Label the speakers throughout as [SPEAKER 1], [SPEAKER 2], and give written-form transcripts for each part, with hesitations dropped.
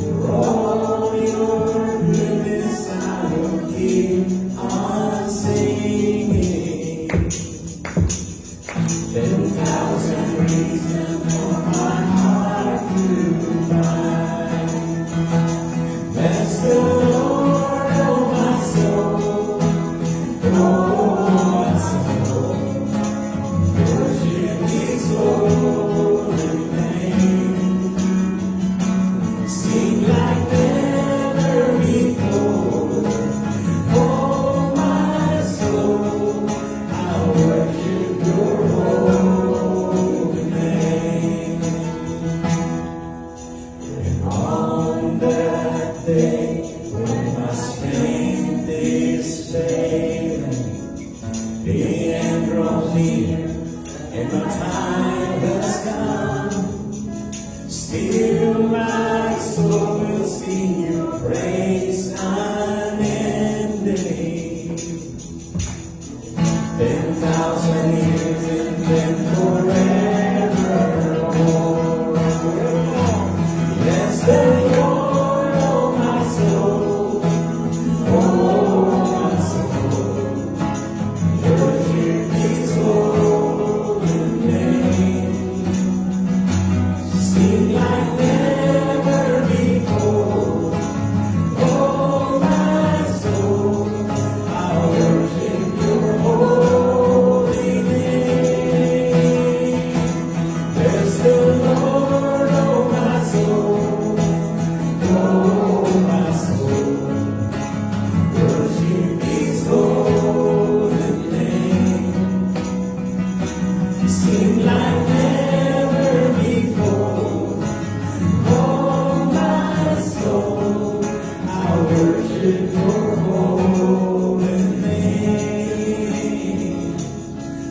[SPEAKER 1] For all your goodness I will keep on singing. 10,000 reasons for my heart to find. Bless the Lord, oh my soul, oh my soul. Worship His holy name. Sing like never before. Oh my soul, I worship Your holy name. And on that day when my strength is failing, the end draws near and my time has come, still my soul will sing Your praise unending. 10,000 years and then forevermore. Bless the Lord, oh my soul, oh my soul. Worship His holy name. Sing like never before. Oh my soul, I worship Your holy name. Bless the Lord, oh my soul, oh my soul. Worship His holy name. Sing like never before. Oh my soul, I worship Your holy name.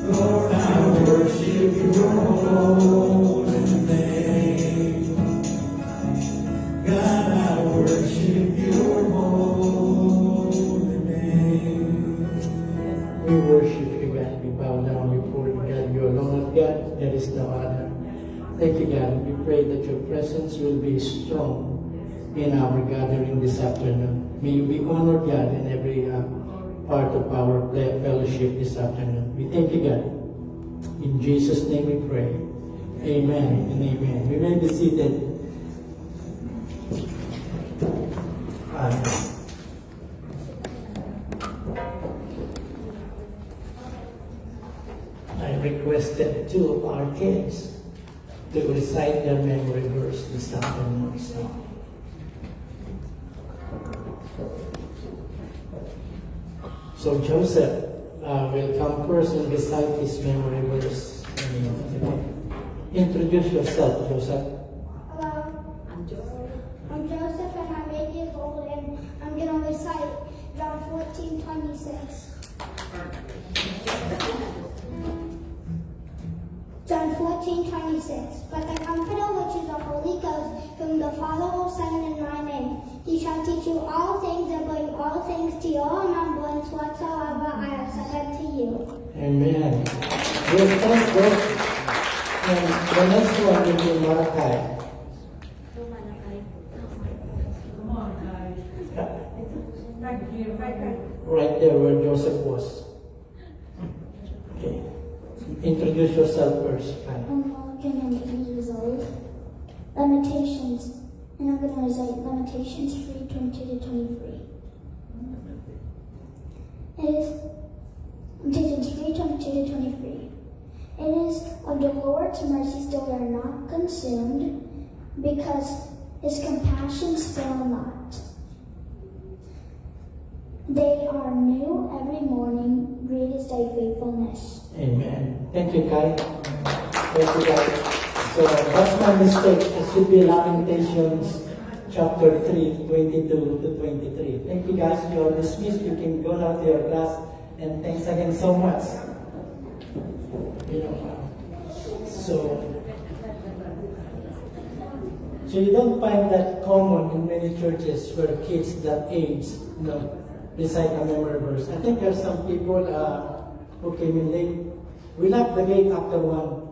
[SPEAKER 1] Lord, I worship Your holy name. God, I worship Your holy name.
[SPEAKER 2] We worship You, God. We bow down before You, God. You alone, God. There is no other. Thank You, God. We pray that Your presence will be strong in our gathering this afternoon. May You be honored, God, in every part of our fellowship this afternoon. We thank You, God. In Jesus' name we pray. Amen and amen. We may be seated. I requested two of our kids to recite their memory verse this afternoon. So Joseph will come first and recite his memory verse. Introduce yourself, Joseph.
[SPEAKER 3] Hello, I'm Joseph and I'm 8 years old and I'm going to recite John 14:26. John 14:26. But the Comforter, which is the Holy Ghost, whom the Father will send in my name, He shall teach you all things and bring all things to your remembrance whatsoever I have said unto you.
[SPEAKER 2] Amen. Yes, thank God. And the next one will be Malachi. Right there where Joseph was. Okay. Introduce yourself first.
[SPEAKER 3] I'm Morgan and 8 years old. Lamentations. And I'm going to recite Lamentations 3:20-23. Lamentations 3:20-23. It is of the Lord's mercies that we are not consumed, because His compassions fail not. They are new every morning. Great is Thy faithfulness.
[SPEAKER 2] Amen. Thank you, Kai. Thank you, Kai. So that's my mistake. It should be Lamentations chapter 3:22-23. Thank you, guys. You are dismissed. You can go now to your class. And thanks again so much. So you don't find that common in many churches where kids that age, recite a memory verse. I think there's some people who came in late. We lock the gate after 1.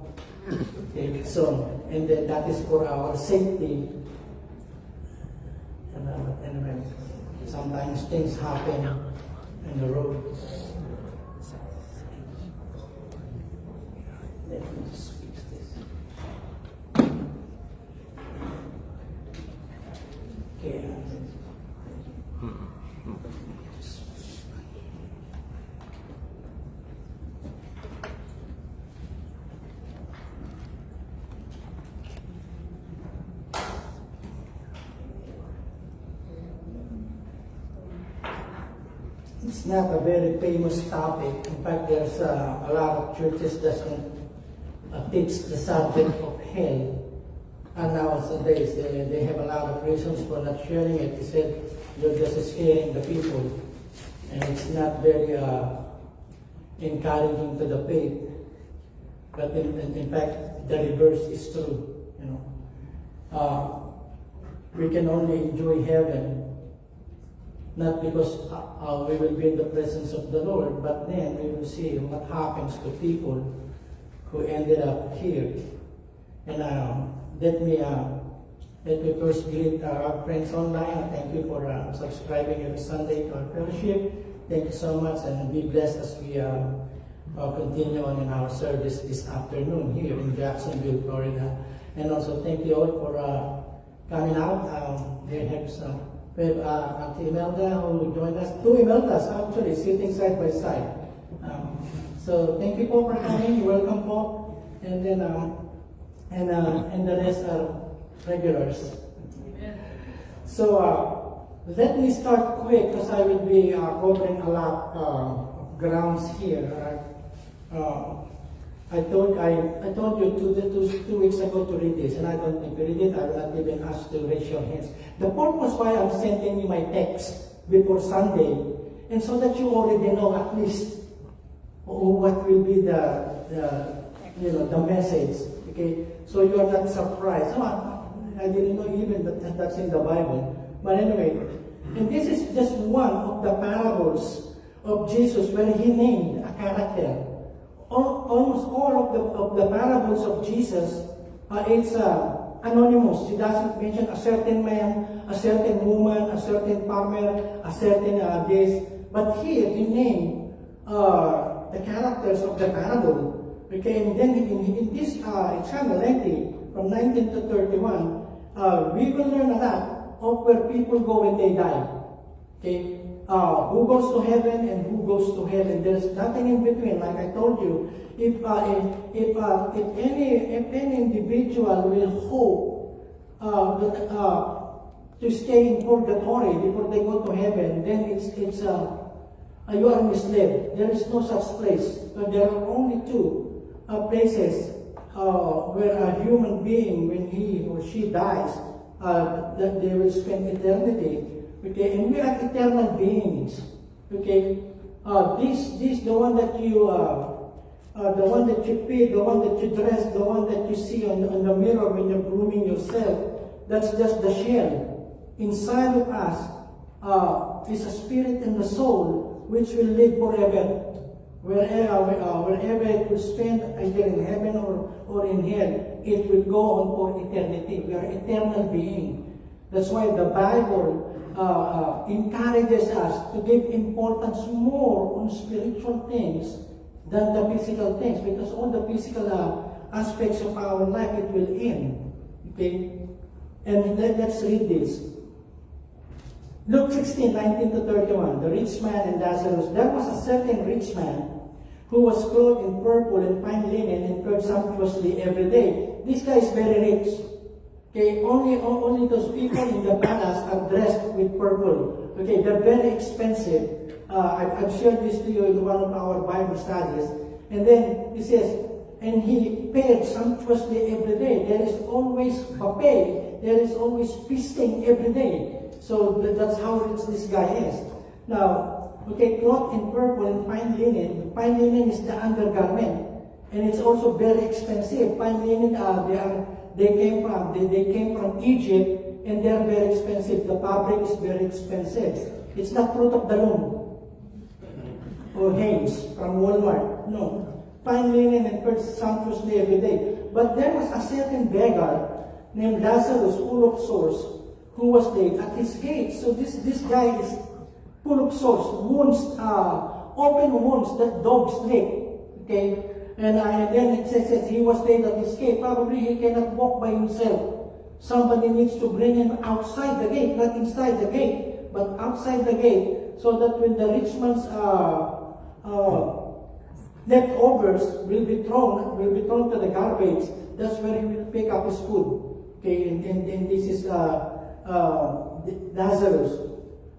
[SPEAKER 2] Okay, so, and then that is for our safety. But anyway, sometimes things happen in the road. Let me just fix this. Okay. It's not a very famous topic. In fact, there's a lot of churches that teach the subject of hell. And nowadays, they have a lot of reasons for not sharing it. They said, you're just scaring the people. And it's not very encouraging to the faith. But in fact, the reverse is true. We can only enjoy heaven not because we will be in the presence of the Lord, but then we will see what happens to people who ended up here. And let me first greet our friends online. Thank you for subscribing every Sunday to our fellowship. Thank you so much, and be blessed as we continue on in our service this afternoon here in Jacksonville, Florida. And also thank you all for coming out. They have some. We have Auntie Imelda who joined us. Two Imeldas actually sitting side by side. So thank you po for coming. Welcome po. And then and the rest are regulars. So let me start quick because I will be covering a lot of grounds here. I told you 2 weeks ago to read this, and I don't think you read it. I will not even ask to raise your hands. The purpose why I'm sending you my text before Sunday, and so that you already know at least what will be the message. Okay, so you are not surprised. Oh, I didn't know even that that's in the Bible. But anyway, and this is just one of the parables of Jesus where he named a character. Almost all of the parables of Jesus, it's anonymous. He doesn't mention a certain man, a certain woman, a certain farmer, a certain this. But here he named the characters of the parable. Okay, and then in this it's kind of lengthy, from 19 to 31, we will learn a lot of where people go when they die. Okay. Who goes to heaven and who goes to hell, and there's nothing in between. Like I told you, if any individual will hope to stay in purgatory before they go to heaven, then you are misled. There is no such place. There are only two places where a human being, when he or she dies, that they will spend eternity. Okay, and we are eternal beings. Okay, this the one that you feed, the one that you dress, the one that you see on the mirror when you're grooming yourself. That's just the shell. Inside of us is a spirit and the soul which will live forever. Wherever it will spend, either in heaven or in hell, it will go on for eternity. We are eternal beings. That's why the Bible encourages us to give importance more on spiritual things than the physical things, because all the physical aspects of our life, it will end. Okay? And let's read this. Luke 16, 19 to 31, the rich man and Lazarus. There was a certain rich man who was clothed in purple and fine linen and fared sumptuously every day. This guy is very rich. Okay, only those people in the palace are dressed with purple. Okay, they're very expensive. I've shared this to you in one of our Bible studies. And then he says, and he paid sumptuously every day. There is always buffet. There is always feasting every day. So that's how rich this guy is. Now, okay, cloth in purple and fine linen. Fine linen is the undergarment, and it's also very expensive. Fine linen, they came from Egypt, and they're very expensive. The fabric is very expensive. It's not Fruit of the Loom or Hanes from Walmart. No, fine linen and purchased sumptuously every day. But there was a certain beggar named Lazarus, full of sores, who was laid at his gate. So this guy is full of sores, wounds, open wounds that dogs lick. Okay? And then it says that he was laid at his gate. Probably he cannot walk by himself. Somebody needs to bring him outside the gate, not inside the gate, but outside the gate, so that when the rich man's leftovers will be thrown to the garbage, that's where he will pick up his food. Okay, and this is Lazarus.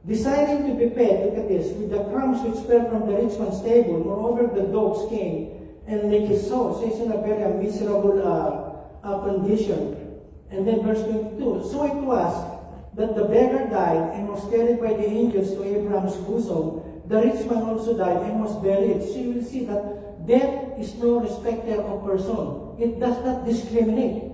[SPEAKER 2] Deciding to be fed, look at this, with the crumbs which fell from the rich man's table. Moreover, the dogs came and licked his sores. So he's in a very miserable condition. And then verse 22, so it was that the beggar died and was carried by the angels to Abraham's bosom. The rich man also died and was buried. So you will see that death is no respecter of person. It does not discriminate.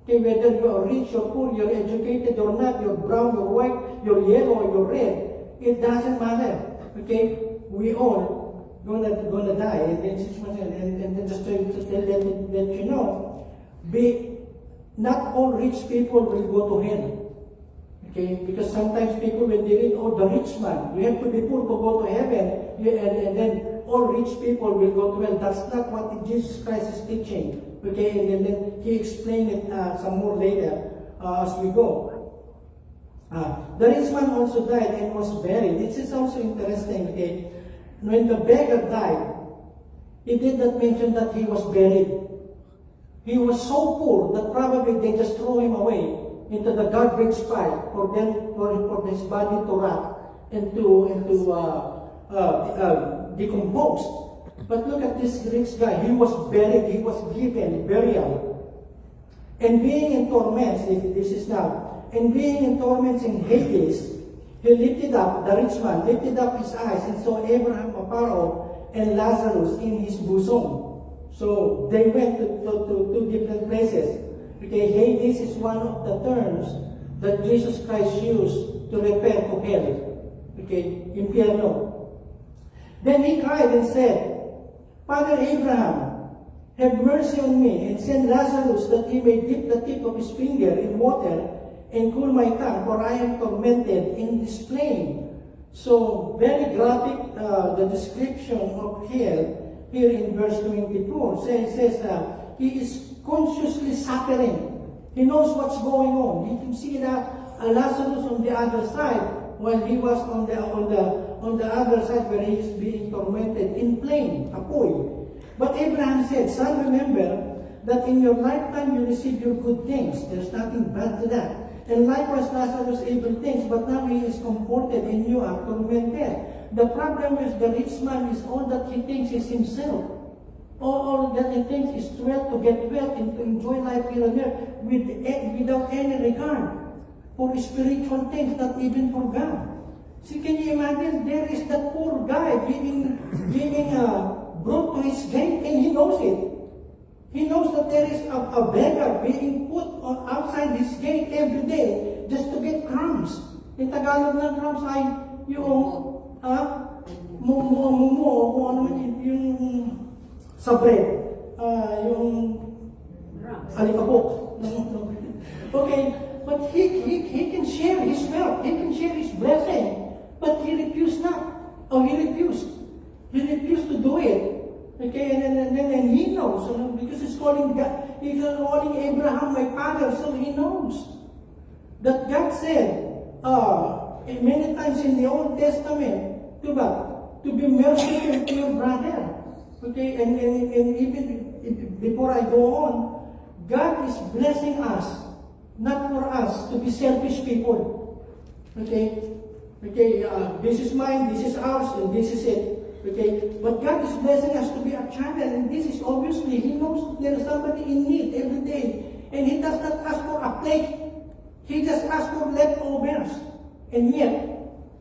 [SPEAKER 2] Okay, whether you are rich or poor, you're educated or not, you're brown or white, you're yellow or you're red, it doesn't matter. Okay, we all gonna die. And then just to let you know, not all rich people will go to hell. Okay, because sometimes people, when they read, oh, the rich man, you have to be poor to go to heaven, and then all rich people will go to hell. That's not what Jesus Christ is teaching. Okay, and then he explained it some more later as we go. The rich man also died and was buried. This is also interesting. Okay, when the beggar died, he did not mention that he was buried. He was so poor that probably they just threw him away into the garbage pile for his body to rot and to decompose. But look at this rich guy. He was buried. He was given burial. And being in torments, this is now, and being in torments in Hades, he lifted up, the rich man lifted up his eyes and saw Abraham afar and Lazarus in his bosom. So they went to two different places. Okay, Hades is one of the terms that Jesus Christ used to refer to hell. Okay, infierno. Then he cried and said, Father Abraham, have mercy on me and send Lazarus that he may dip the tip of his finger in water and cool my tongue, for I am tormented in this flame. So very graphic, the description of hell here in verse 24 says he is consciously suffering. He knows what's going on. You can see that Lazarus on the other side, while he was on the other side where he is being tormented in flame, apoy. But Abraham said, Son, remember that in your lifetime you received your good things. There's nothing bad to that. And likewise Lazarus evil things, but now he is comforted and you are tormented. The problem is the rich man is all that he thinks is himself. All that he thinks is wealth, to get wealth and to enjoy life here and there without any regard for spiritual things, not even for God. See, can you imagine? There is that poor guy being brought to his gate, and he knows it. He knows that there is a beggar being put outside his gate every day just to get crumbs. In Tagalog ng crumbs ay yung mumo, kung ano man yung sa bread, yung alikabok. Okay, but he can share his wealth, he can share his blessing, but he refused not. He refused to do it. Okay, and he knows, because he's calling Abraham my father, so he knows that God said many times in the Old Testament to be merciful to your brother. Okay, and even before I go on, God is blessing us, not for us to be selfish people. Okay, this is mine, this is ours, and this is it. Okay, but God is blessing us to be a channel, and this is obviously, He knows there is somebody in need every day, and He does not ask for a plate. He just asks for leftovers, and yet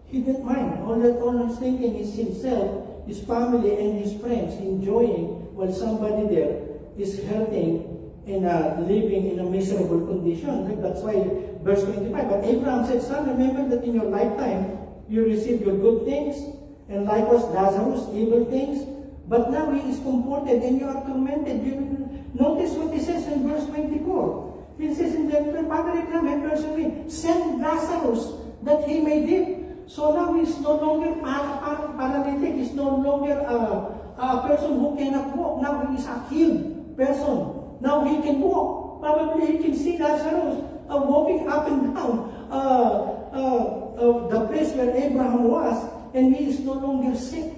[SPEAKER 2] He didn't mind. All He's thinking is himself, his family, and his friends enjoying, while somebody there is hurting and living in a miserable condition. That's why verse 25. But Abraham said, Son, remember that in your lifetime you received your good things, and likewise Lazarus evil things, but now he is comforted and you are tormented. Notice what he says in verse 24. He says in the Father Abraham had personally sent Lazarus that he may live. So now he's no longer paralytic. He's no longer a person who cannot walk. Now he is a healed person. Now he can walk. Probably he can see Lazarus walking up and down the place where Abraham was, and he is no longer sick.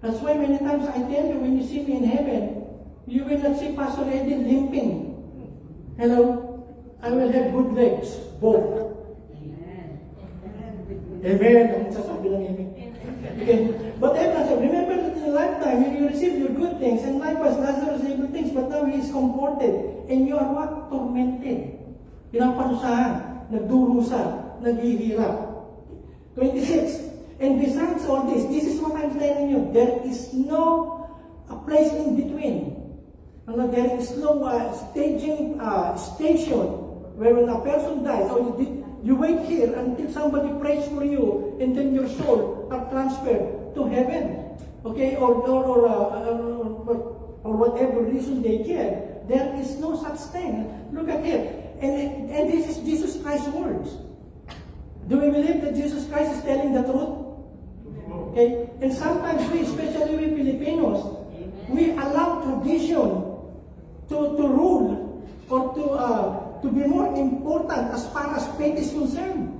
[SPEAKER 2] That's why many times I tell you, when you see me in heaven, you will not see Pastor Eddie limping. Hello? I will have good legs, both. Amen. Ang sasabi ng amen. Okay. But Abraham said, remember that in a lifetime you received your good things, and likewise Lazarus evil things, but now he is comforted, and you are what? Tormented. Pinaparusahan, nagdurusa, naghihirap. 26. And besides all this is what I'm telling you. There is no a place in between. There is no staging station where when a person dies, or you wait here until somebody prays for you, and then your soul are transferred to heaven. Okay, or whatever reason they get. There is no such thing. Look at it. And this is Jesus Christ's words. Do we believe that Jesus Christ is telling the truth? Okay? And sometimes we, especially we Filipinos, we allow tradition to rule or to be more important as far as faith is concerned.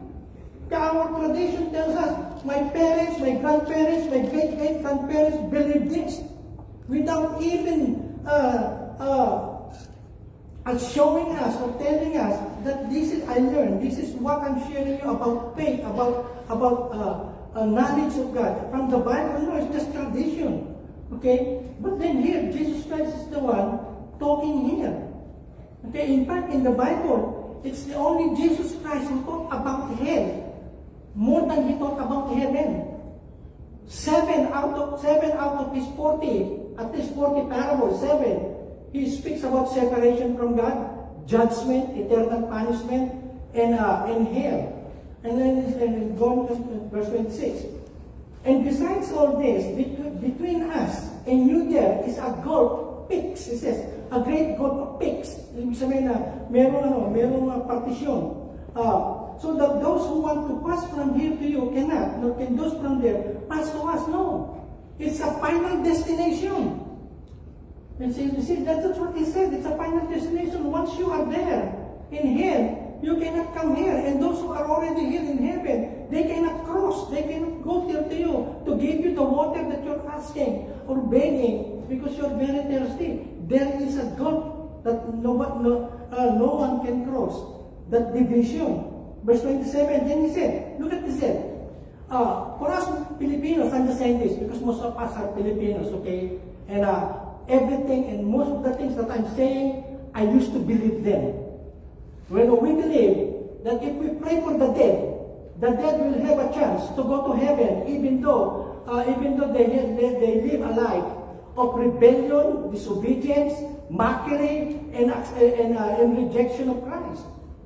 [SPEAKER 2] Our tradition tells us, my parents, my grandparents, my great-great-grandparents believed this without even showing us or telling us that this is, I learned, this is what I'm sharing you about faith, about knowledge of God. From the Bible, no, it's just tradition. Okay? But then here, Jesus Christ is the one talking here. Okay? In fact, in the Bible, it's the only Jesus Christ who talked about hell more than he talked about heaven. 7 out of his 40, at least 40 parables, 7, he speaks about separation from God, judgment, eternal punishment, and hell. And then go to verse 26. And besides all this, between us and you there is a gulf, peaks, he says, a great gulf of peaks. Ibig sabihin na merong partisyon. So that those who want to pass from here to you cannot, nor can those from there pass to us. No. It's a final destination. And see, that's what he said. It's a final destination. Once you are there in hell, you cannot come here. And those who are already here in heaven, they cannot cross. They cannot go here to you to give you the water that you're asking or begging because you're very thirsty. There is a gulf that no one can cross. That division. Verse 27, then he said, look at this here. For us Filipinos, I'm just saying this because most of us are Filipinos, okay? And everything and most of the things that I'm saying, I used to believe them. When we believe that if we pray for the dead will have a chance to go to heaven, even though they live a life of rebellion, disobedience, mockery, and rejection of Christ.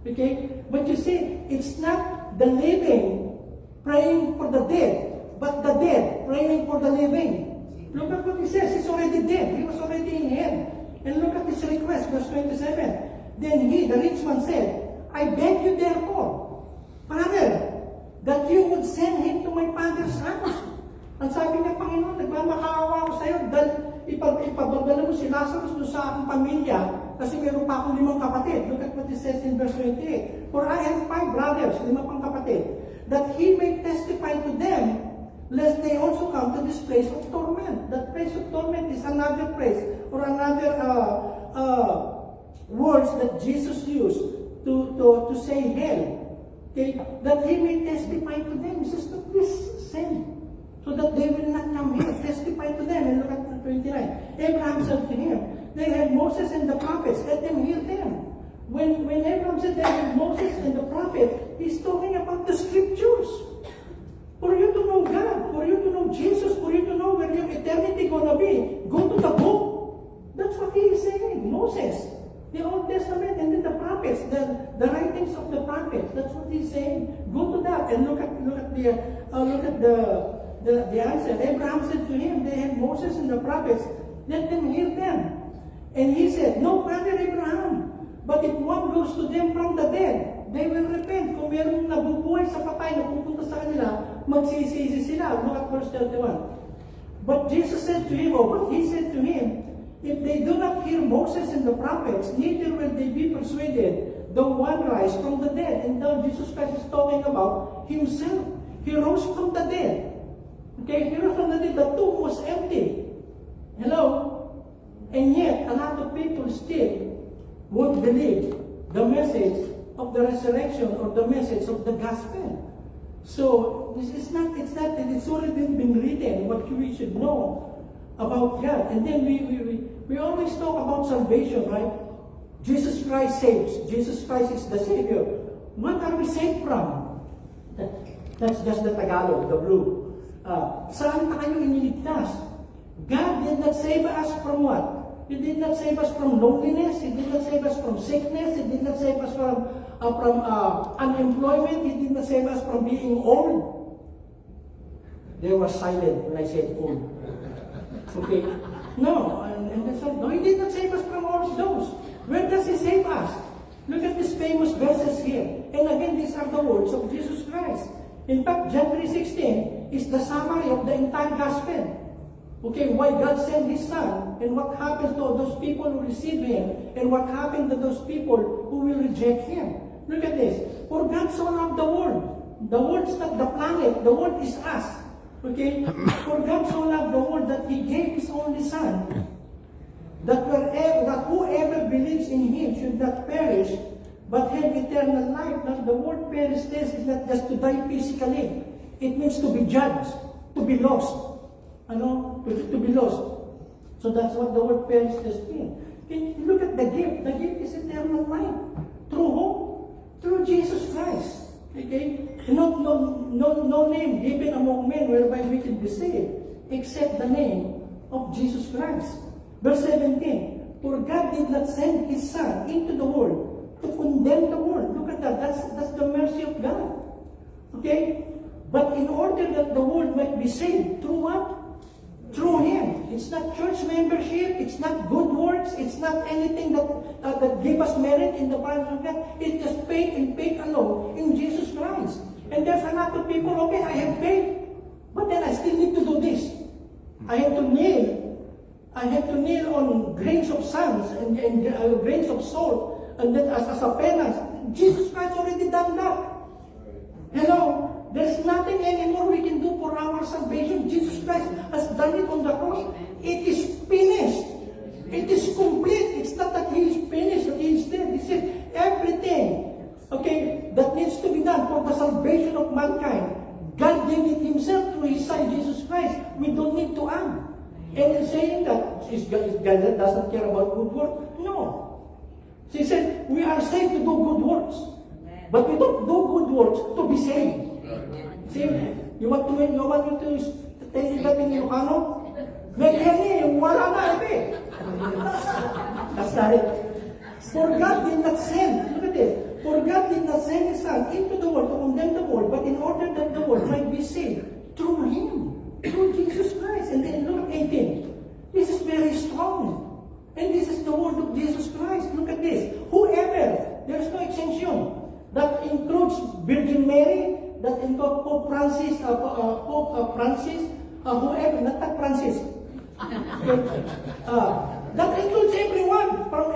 [SPEAKER 2] Okay? But you see, it's not the living praying for the dead, but the dead praying for the living. Look at what he says. He's already dead. He was already in hell. And look at his request, verse 27. Then he, the rich man, said, I beg you therefore, Father, that you would send him to my father's house. Ang sabi niya, Panginoon, nagmamakaawa ako sa iyo dahil ipabagdala mo si Lazarus doon sa aking pamilya kasi meron pa akong 5 kapatid. Look at what it says in verse 28. For I have 5 brothers, 5 pang kapatid, that he may testify to them, lest they also come to this place of torment. That place of torment is another place or another words that Jesus used to say hell. Okay? That he may testify to them. He says, please send. So that they will not come here, testify to them. And look at 29. Abraham said to him, they had Moses and the prophets, let them hear them. When Abraham said they had Moses and the prophet, he's talking about the scriptures. For you to know God, for you to know Jesus, for you to know where your eternity gonna be, go to the book. That's what he is saying. Moses, the Old Testament, and then the prophets, the writings of the prophets. That's what he's saying. Go to that and look at the answer. Abraham said to him, they have Moses and the prophets, let them hear them. And he said, no, Father Abraham, But if one goes to them from the dead, they will repent. Kung merong nabubuhay sa patay na pupunta sa kanila, magsisisi sila. Look at verse 31. But Jesus said to him, or what he said to him, if they do not hear Moses and the prophets, neither will they be persuaded, though one rise from the dead. And now Jesus Christ is talking about himself. He rose from the dead. Okay, he rose from the dead. The tomb was empty. Hello? And yet, a lot of people still won't believe the message of the resurrection or the message of the gospel. So, it's already been written what we should know about God. And then we always talk about salvation, right? Jesus Christ saves. Jesus Christ is the Savior. What are we saved from? That's just the Tagalog, the blue. Saan tayo iniligtas? God did not save us from what? He did not save us from loneliness. He did not save us from sickness. He did not save us from unemployment. He did not save us from being old. They were silent when I said old. Okay? No, and that's all. No, he did not save us from all of those. Where does he save us? Look at these famous verses here. And again, these are the words of Jesus Christ. In fact, John 3:16 is the summary of the entire gospel. Okay, why God sent His Son, and what happens to those people who receive Him, and what happened to those people who will reject Him. Look at this. For God so loved the world. The world is not the planet. The world is us. Okay? For God so loved the world that He gave His only Son, that whoever believes in Him should not perish, but have eternal life. Now, the word perish is not just to die physically. It means to be judged, to be lost. To be lost. So that's what the word perish means. Can you look at the gift? The gift is eternal life. Through whom? Through Jesus Christ. Okay? No name given among men whereby we can be saved, except the name of Jesus Christ. Verse 17. For God did not send His Son into the world to condemn the world. Look at that. That's the mercy of God. Okay? But in order that the world might be saved, through what? Through Him. It's not church membership. It's not good works. It's not anything that give us merit in the presence of God. It's just faith and faith alone in Jesus Christ. And there's a lot of people, okay, I have faith, but then I still need to do this. I have to kneel on grains of sand and grains of salt, and then as a penance. Jesus Christ already done that. Hello? There's nothing anymore we can do for our salvation. Jesus Christ has done it on the cross. It is finished. It is complete. It's not that He is finished, that He is dead. He said everything, okay, that needs to be done for the salvation of mankind. God gave it Himself through His Son, Jesus Christ. We don't need to add. And in saying that, God doesn't care about good work? No. She said, we are saved to do good works. But we don't do good works to be saved. See, you want me to take that in Ilocano? May yung wala na, eh. That's not it. For God did not send, look at this, for God did not send His Son into the world to condemn the world, but in order that the world might be saved through Him, through Jesus Christ. And then look at 18. This is very strong. And this is the word of Jesus Christ. Look at this. Whoever, there's no exemption. That includes Virgin Mary, that includes Pope Francis, whoever, not that Francis. That includes everyone, from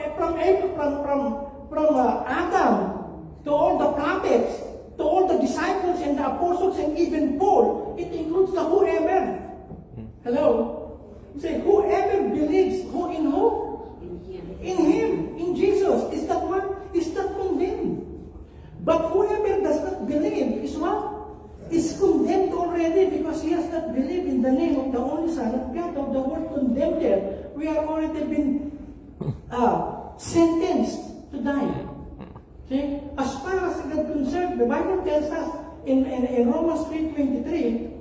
[SPEAKER 2] Adam to all the prophets, to all the disciples and the apostles and even Paul. It includes the whoever. Hello? You say, whoever believes, who in who? In Him, in Jesus. Is that what? Is not condemned. But whoever does not believe is what? Is condemned already because he has not believed in the name of the only Son of God. Of the word condemned there, we have already been sentenced to die. Okay? As far as God concerned, the Bible tells us in Romans 3:23,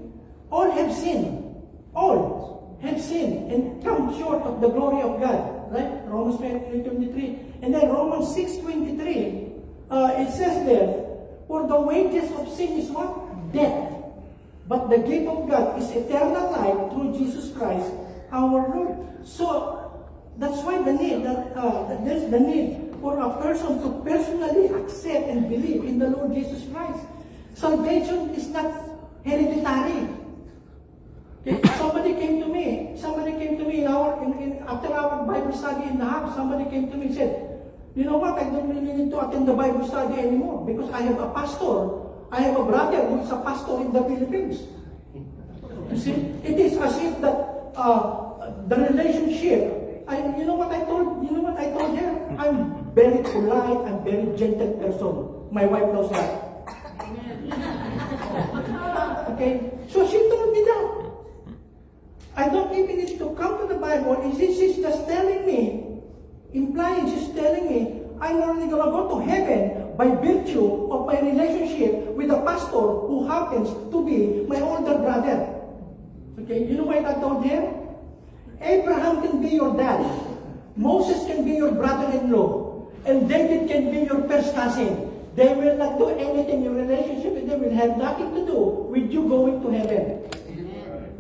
[SPEAKER 2] all have sinned. All have sinned and come short of the glory of God. Right? Romans 3:23. And then Romans 6:23. It says there, for the wages of sin is what? Death. But the gift of God is eternal life through Jesus Christ, our Lord. So, that's why there's the need for a person to personally accept and believe in the Lord Jesus Christ. Salvation is not hereditary. Okay? Somebody came to me after our Bible study in the house. Somebody came to me and said, you know what, I don't really need to attend the Bible study anymore because I have a pastor. I have a brother who is a pastor in the Philippines. You see, it is as if that the relationship. You know what I told her? I'm very polite. I'm very gentle person. My wife knows that. Okay, so she told me that. I don't even need to come to the Bible. She's just telling me, implying she's telling me, I'm only going to go to heaven by virtue of my relationship with a pastor who happens to be my older brother. Okay, you know what I told her? Abraham can be your dad. Moses can be your brother-in-law. And David can be your first cousin. They will not do anything. Your relationship with them will have nothing to do with you going to heaven.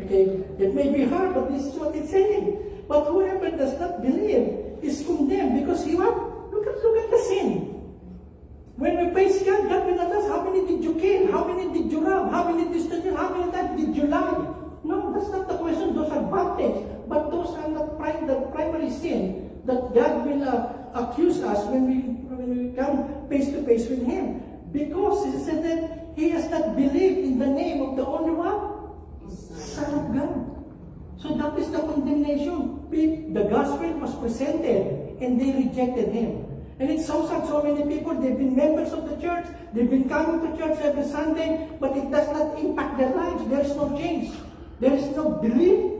[SPEAKER 2] Okay, it may be hard, but this is what it's saying. But whoever does not believe is condemned because he what? Look at the sin. When we face God, God will not ask, how many did you kill? How many did you rob? How many did you steal? How many times did you lie? No, that's not the question. Those are bad things. But those are not the primary sin that God will accuse us when we come face to face with Him. Because He said that He has not believed in the name of the only one Son of God. So that is the condemnation. The gospel was presented and they rejected Him. And it's so sad, so many people, they've been members of the church, they've been coming to church every Sunday, but it does not impact their lives. There is no change. There is no belief.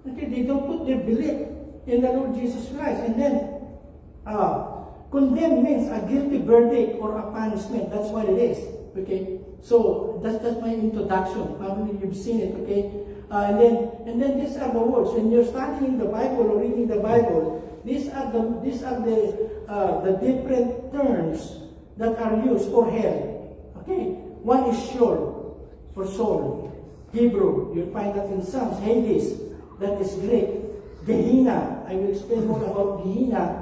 [SPEAKER 2] Okay, they don't put their belief in the Lord Jesus Christ. And then, condemn means a guilty verdict or a punishment. That's what it is. Okay? So, that's my introduction. Probably you've seen it, okay? And then these are the words. When you're studying the Bible or reading the Bible, these are the different terms that are used for hell. Okay? One is Sheol, for soul. Hebrew, you'll find that in Psalms. Hades, that is Greek. Gehenna, I will explain more about Gehenna.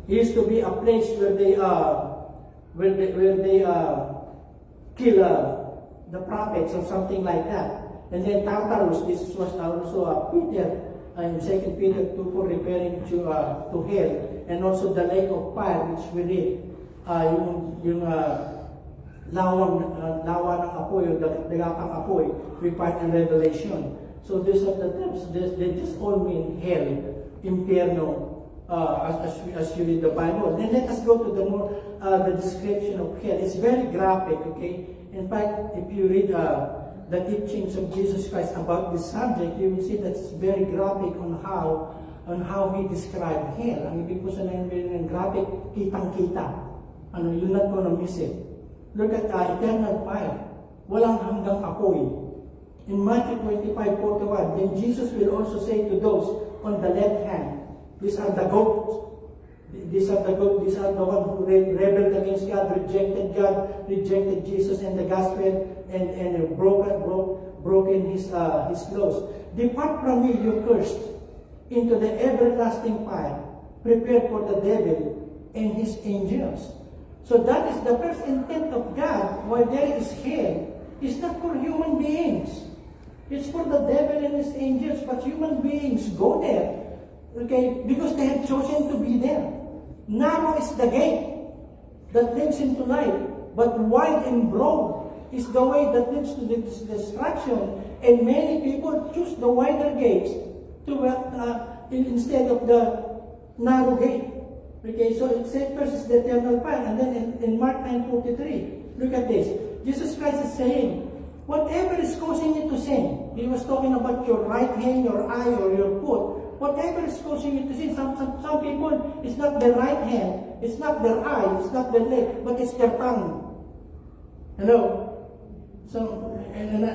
[SPEAKER 2] Used to be a place where they kill the prophets or something like that. And then Tartarus, this was also Peter in 2 Peter 2:4 referring to hell, and also the lake of fire which we read, yung lawa ng apoy o dagatang apoy we find in Revelation. So these are the terms. They just all mean hell, infierno, as you read the Bible. Then let us go to the description of hell. It's very graphic, okay? In fact, if you read the teachings of Jesus Christ about this subject, you will see that it's very graphic on how He described hell. Ang ibig ko sabihin ng graphic, kitang-kita. You're not gonna miss it. Look at eternal fire. Walang hanggang apoy. In Matthew 25:41, then Jesus will also say to those on the left hand, these are the goats. These are the ones who rebelled against God, rejected Jesus and the gospel, and broken His laws. Depart from me, you cursed, into the everlasting fire, prepared for the devil and his angels. So that is the first intent of God. Why there is hell, it's not for human beings. It's for the devil and his angels, but human beings go there, okay, because they have chosen to be there. Narrow is the gate that leads into life, but wide and broad is the way that leads to destruction, and many people choose the wider gates instead of the narrow gate. Okay, so it says first is the eternal fire, and then in Mark 9:43, look at this. Jesus Christ is saying, whatever is causing you to sin, He was talking about your right hand, your eye, or your foot. Whatever is causing you to sin, some people, it's not their right hand, it's not their eye, it's not their leg, but it's their tongue. Hello? So, and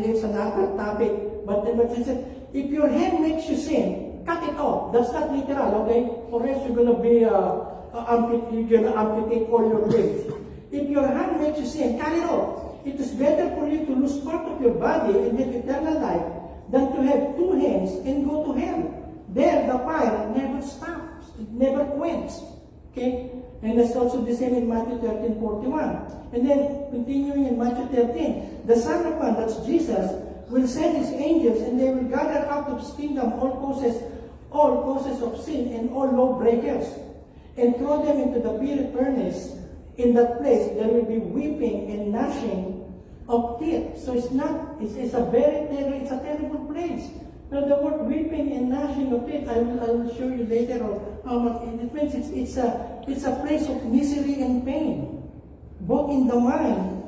[SPEAKER 2] it's another topic, but he said, if your hand makes you sin, cut it off. That's not literal, okay? Or else you're gonna be you're gonna amputate all your limbs. If your hand makes you sin, cut it off. It is better for you to lose part of your body and have eternal life than to have two hands and go to hell. There, the fire never stops. It never quench. Okay? And that's also the same in Matthew 13:41. And then, continuing in Matthew 13, the Son of Man, that's Jesus, will send his angels, and they will gather out of his kingdom all causes of sin and all lawbreakers, and throw them into the fiery furnace. In that place, there will be weeping and gnashing of teeth. So it's a terrible place. Now the word weeping and gnashing of teeth, I will show you later on how much it means. It's a place of misery and pain, both in the mind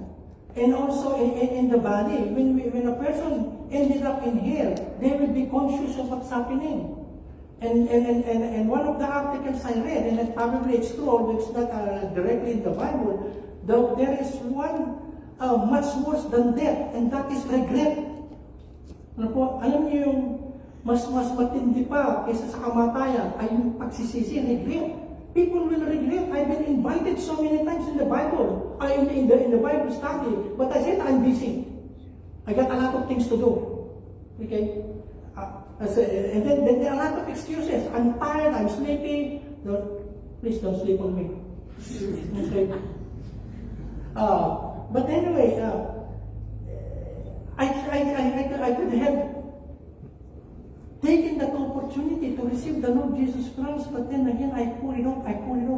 [SPEAKER 2] and also in the body. When a person ended up in hell, they will be conscious of what's happening. And one of the articles I read, and probably it's true, although it's not directly in the Bible, there is one much worse than death, and that is regret. Ano po, alam niyo yung mas matindi pa kaysa sa kamatayan ay yung pagsisisi, regret. People will regret. I've been invited so many times in the Bible, in the Bible study, but I said I'm busy. I got a lot of things to do. Okay? And then there are a lot of excuses. I'm tired, I'm sleepy. Please don't sleep on me. Okay? But anyway, I could have taken that opportunity to receive the Lord Jesus Christ, but then again, I put it off.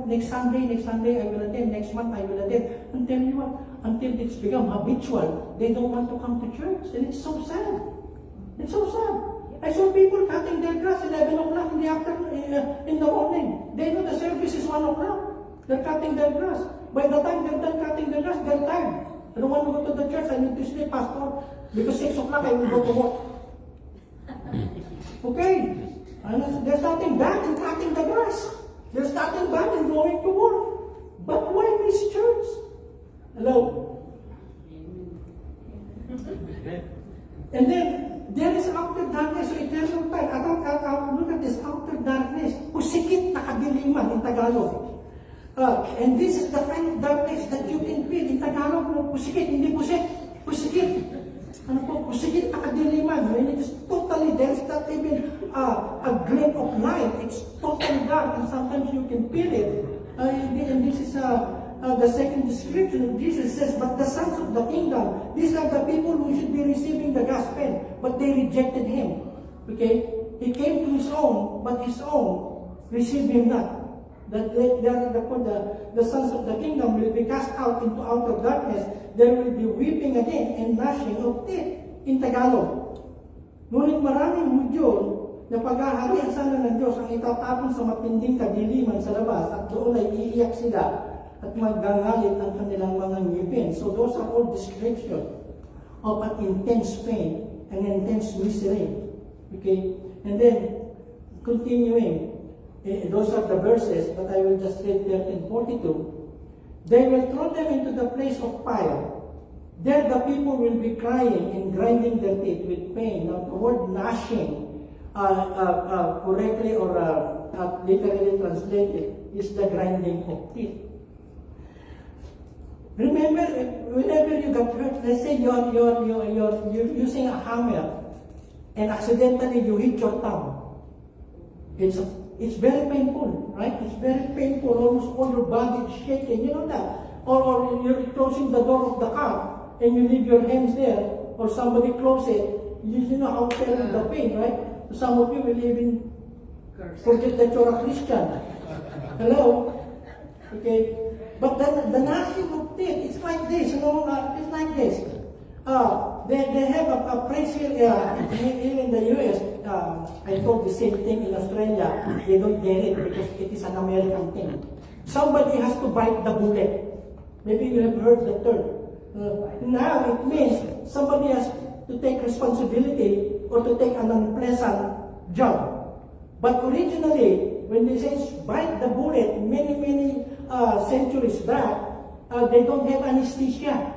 [SPEAKER 2] Next Sunday I will attend. Next month I will attend. And tell you what, until it's become habitual, they don't want to come to church. And it's so sad. It's so sad. I saw people cutting their grass 11 o'clock in the afternoon, in the morning. They know the service is 1 o'clock. They're cutting their grass. By the time they're done cutting their grass, they're tired. I don't want to go to the church. I need to sleep, Pastor. Because 6 o'clock I will go to work. Okay. There's nothing bad in cutting the grass. There's nothing bad in going to work. But why miss church? Hello? And then, there is outer darkness, so eternal time. Look at this, outer darkness. Pusikit na kadiliman in Tagalog. And this is the kind of darkness that you can feel. In Tagalog, pusikit, hindi pusik. Pusikit. Ano po, pusikit na kadiliman. When it is totally, there's not even a grain of light. It's totally dark, and sometimes you can feel it. And this is the second description of Jesus says, but the sons of the kingdom, these are the people who should be receiving the gospel, but they rejected him. Okay? He came to his own, but his own received him not. That the sons of the kingdom will be cast out into outer darkness. There will be weeping again and gnashing of teeth in Tagalog. Ngunit maraming Hudyo na paghaharian sana ng Diyos ang itatapon sa matinding kadiliman sa labas, at doon ay iiyak sila at magangalit ang kanilang mga ngipin. So those are all description of an intense pain and intense misery. Okay? And then, continuing, those are the verses, but I will just read 13:42. They will throw them into the place of fire. There the people will be crying and grinding their teeth with pain. Now the word gnashing, correctly or literally translated, is the grinding of teeth. Remember, whenever you got hurt, let's say you're using a hammer and accidentally you hit your thumb. It's very painful, right? It's very painful. Almost all your body is shaking. You know that? Or you're closing the door of the car and you leave your hands there, or somebody close it. You know how terrible the pain, right? Some of you will even forget that you're a Christian. Hello? Okay? But the gnashing of teeth, it's like this, you know, it's like this. They have a phrase here in the US. I told the same thing in Australia. They don't get it because it is an American thing. Somebody has to bite the bullet. Maybe you have heard the term. Now it means somebody has to take responsibility or to take an unpleasant job. But originally, when they say bite the bullet, many centuries back, they don't have anesthesia.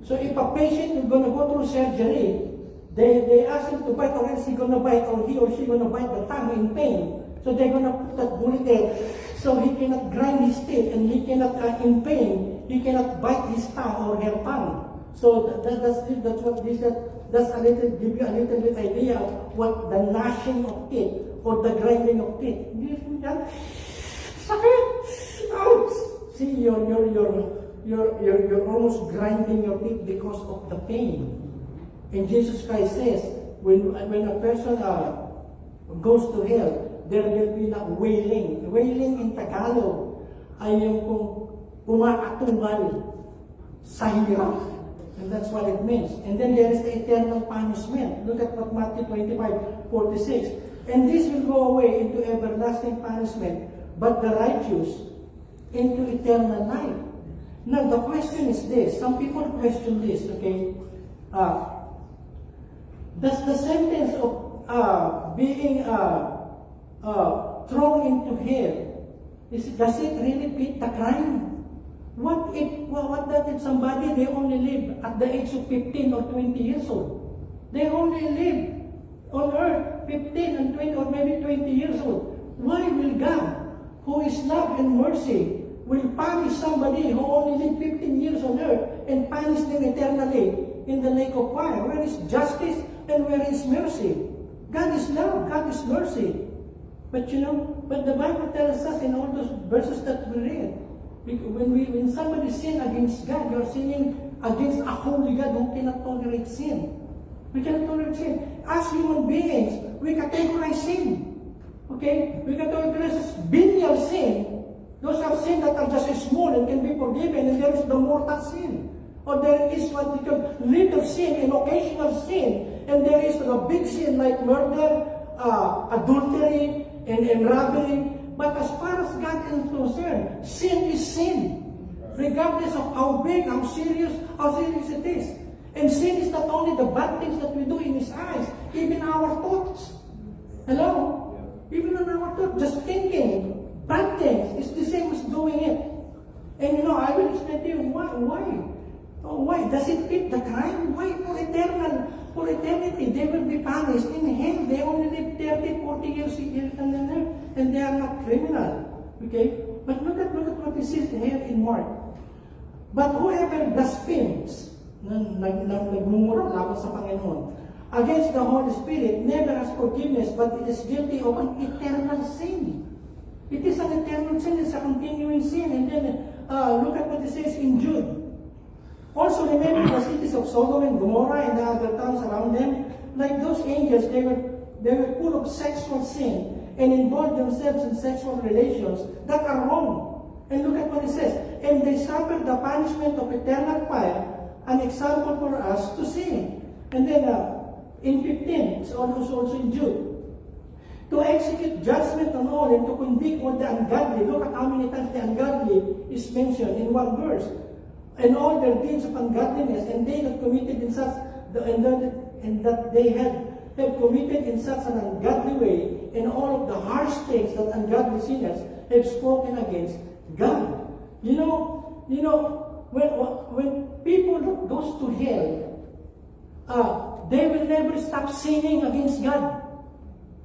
[SPEAKER 2] So if a patient is going to go through surgery, they ask him to bite, or else he's going to bite, or he or she going to bite the tongue in pain. So they're going to put that bullet there, so he cannot grind his teeth, and he cannot, in pain, he cannot bite his tongue or her tongue. So that's what this is. That's a little, give you a little bit idea of what the gnashing of teeth or the grinding of teeth. Do you think that? see you're almost grinding your teeth because of the pain. And Jesus Christ says, when a person goes to hell, there will be na wailing. Wailing in Tagalog ay yung kung umaatungal sa hirap. And that's what it means. And then there is the eternal punishment. Look at what Matthew 25:46. And this will go away into everlasting punishment, but the righteous into eternal life. Now the question is this. Some people question this, okay? Does the sentence of being thrown into hell, does it really fit the crime? What if somebody, they only live at the age of 15 or 20 years old? They only live on earth 15 and 20 or maybe 20 years old. Why will God, who is love and mercy, will punish somebody who only lived 15 years on earth and punish them eternally in the lake of fire? Where is justice and where is mercy? God is love, God is mercy. But the Bible tells us in all those verses that we read, when somebody sin against God, you're sinning against a holy God who cannot tolerate sin. We cannot tolerate sin. As human beings, we categorize sin. Okay? We categorize as venial sin. Those are sins that are just small and can be forgiven, and there is the mortal sin. Or there is what we call little sin and occasional sin. And there is the big sin like murder, adultery, and robbery. But as far as God is concerned, sin is sin. Regardless of how big, how serious it is. And sin is not only the bad things that we do in His eyes, even our thoughts. Hello? Even on our thoughts, just thinking bad things is the same as doing it. And I will explain to you why. Why? Does it fit the crime? Why for eternity, they will be punished. In hell, they only live 30, 40 years and they are not criminal. Okay? But look at what it says here in Mark. But whoever blasphemes, nagmumura laban sa Panginoon, against the Holy Spirit, never has forgiveness, but it is guilty of an eternal sin. It is an eternal sin, it's a continuing sin. And then, look at what it says in Jude. Also remember the cities of Sodom and Gomorrah and the other towns around them. Like those angels, they were full of sexual sin and involved themselves in sexual relations that are wrong. And look at what it says. And they suffered the punishment of eternal fire, an example for us to see. And then in 15, it's also in Jude. To execute judgment on all and to convict all the ungodly. Look at how many times the ungodly is mentioned in one verse. And all their deeds of ungodliness, and they that committed in such, and that they have committed in such an ungodly way, and all of the harsh things that ungodly sinners have spoken against God. When people goes to hell, they will never stop sinning against God.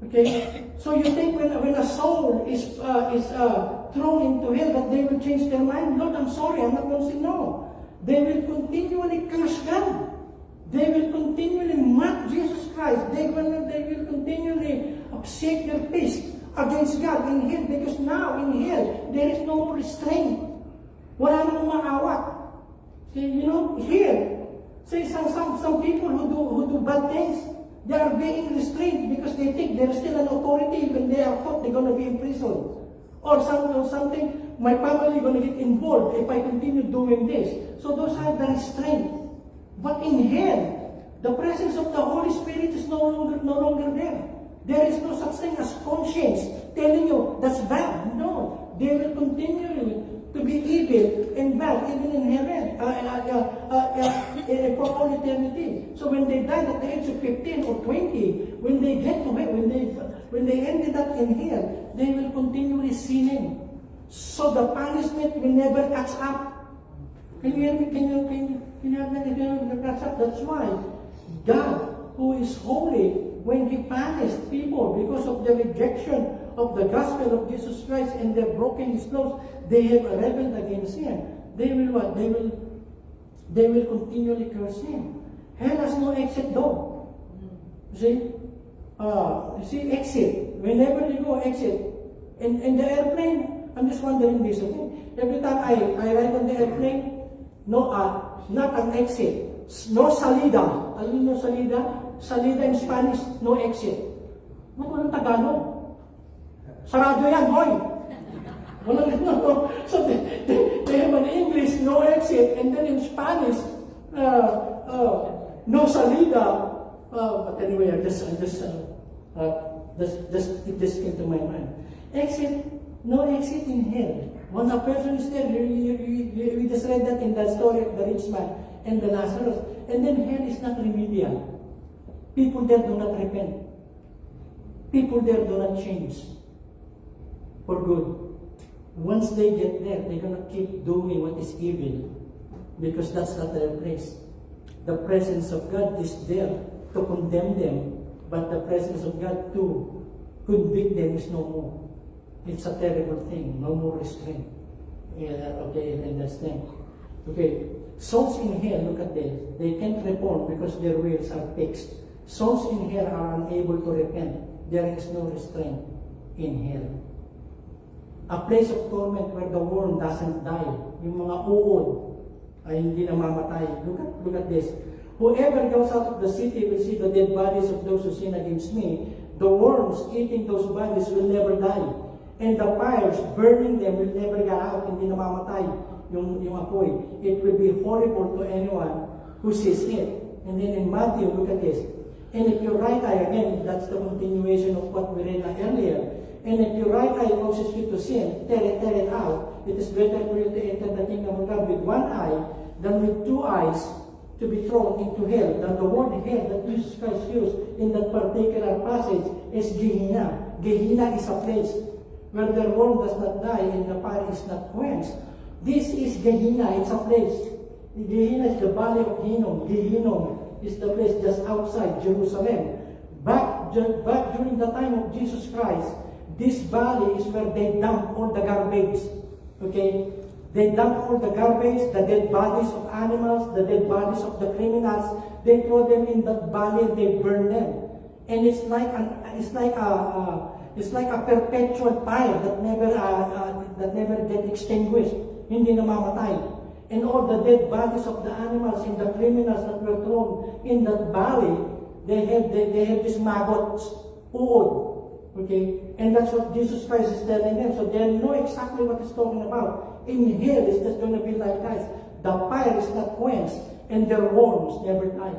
[SPEAKER 2] Okay, so you think when a soul is thrown into hell that they will change their mind? Lord, I'm sorry, I'm not going to say no. They will continually curse God. They will continually mock Jesus Christ. They will continually shake their fist against God in hell, because now in hell there is no more restraint. Wala nang umaawat. See, here, say some people who do bad things, they are being restrained because they think they're still an authority when they are thought they're going to be in prison. Or something, my family is going to get involved if I continue doing this. So those are the restraints. But in hell, the presence of the Holy Spirit is no longer there. There is no such thing as conscience telling you that's bad. No, they will continue to be evil and bad even in heaven for all eternity. So when they died at the age of 15 or 20, when they get to heaven, when they ended up in hell, they will continually sinning. So the punishment will never catch up. Can you hear me? Can you hear me? Catch up? That's why God, who is holy, when He punished people because of the rejection of the gospel of Jesus Christ and their broken His laws, they have rebelled against Him. They will what? They will continually curse Him. Hell has no exit door. You see exit. Whenever you go, exit. And the airplane, I'm just wondering this, okay? Every time I ride on the airplane, no, not an exit. No salida. Alam niyo salida? Salida in Spanish, no exit. Walang Tagalog. Sarado yan, hoy! Walang no. So they have an English, no exit, and then in Spanish, no salida. But anyway, it just came to my mind. Exit, no exit in hell. Once a person is there, we just read that in the story of the rich man and the Lazarus. And then hell is not remedial. People there do not repent. People there do not change for good. Once they get there, they're going to keep doing what is evil because that's not their place. The presence of God is there to condemn them, but the presence of God to convict them is no more. It's a terrible thing. No more restraint. Okay, and that's thing. Okay, souls in hell, look at this. They can't reform because their wills are fixed. Souls in hell are unable to repent. There is no restraint in hell. A place of torment where the worm doesn't die. Yung mga uod ay hindi namamatay. Look at this. Whoever goes out of the city will see the dead bodies of those who sin against me. The worms eating those bodies will never die. And the fires burning them will never get out. Hindi namamatay yung apoy. It will be horrible to anyone who sees it. And then in Matthew, look at this. And if your right eye, again, that's the continuation of what we read earlier. And if your right eye causes you to sin, tear it out. It is better for you to enter the kingdom of God with one eye than with two eyes to be thrown into hell. Now the word hell that Jesus Christ used in that particular passage is Gehenna. Gehenna is a place where the worm does not die and the fire is not quenched. This is Gehenna, it's a place. Gehenna is the valley of Hinnom. Gehenna is the place just outside Jerusalem. Back during the time of Jesus Christ, this valley is where they dump all the garbage. Okay? They dump all the garbage, the dead bodies of animals, the dead bodies of the criminals. They throw them in that valley and they burn them. And it's like a perpetual fire that never get extinguished. Hindi namamatay. And all the dead bodies of the animals and the criminals that were thrown in that valley, they have these maggots, uod. Okay? And that's what Jesus Christ is telling them. So they know exactly what he's talking about. In hell, it's just going to be like this. The fire is not quenched, and their worms never die.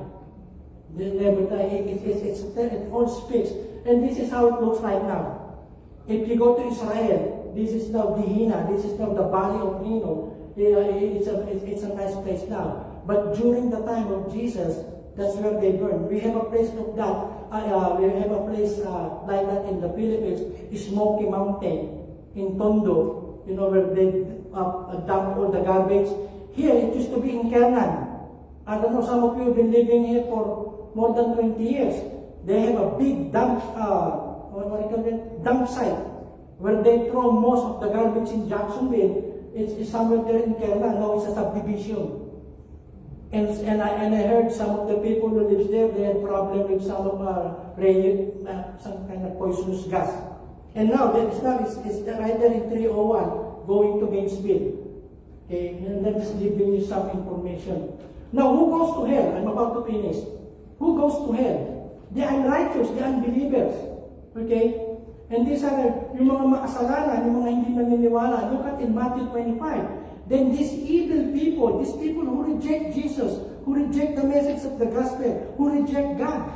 [SPEAKER 2] They never die. It all speaks. And this is how it looks like now. If you go to Israel, this is now Gehenna. This is now the valley of Hinnom. It's a nice place now. But during the time of Jesus, that's where they burn. We have a place like that. We have a place like that in the Philippines, Smoky Mountain in Tondo. You know where they dump all the garbage. Here, it used to be in Kernan. I don't know, some of you have been living here for more than 20 years. They have a big dump, dump site where they throw most of the garbage in Jacksonville. It's somewhere there in Kerala. No, it's a subdivision. And I heard some of the people who live there, they had problem with some of some kind of poisonous gas. And now it's right there in 301 going to Gainesville. Okay, and let us give you some information. Now, who goes to hell? I'm about to finish. Who goes to hell? The unrighteous, the unbelievers. Okay? And these are yung mga makasalanan, yung mga hindi naniniwala. Look at in Matthew 25. Then these evil people, these people who reject Jesus, who reject the message of the gospel, who reject God,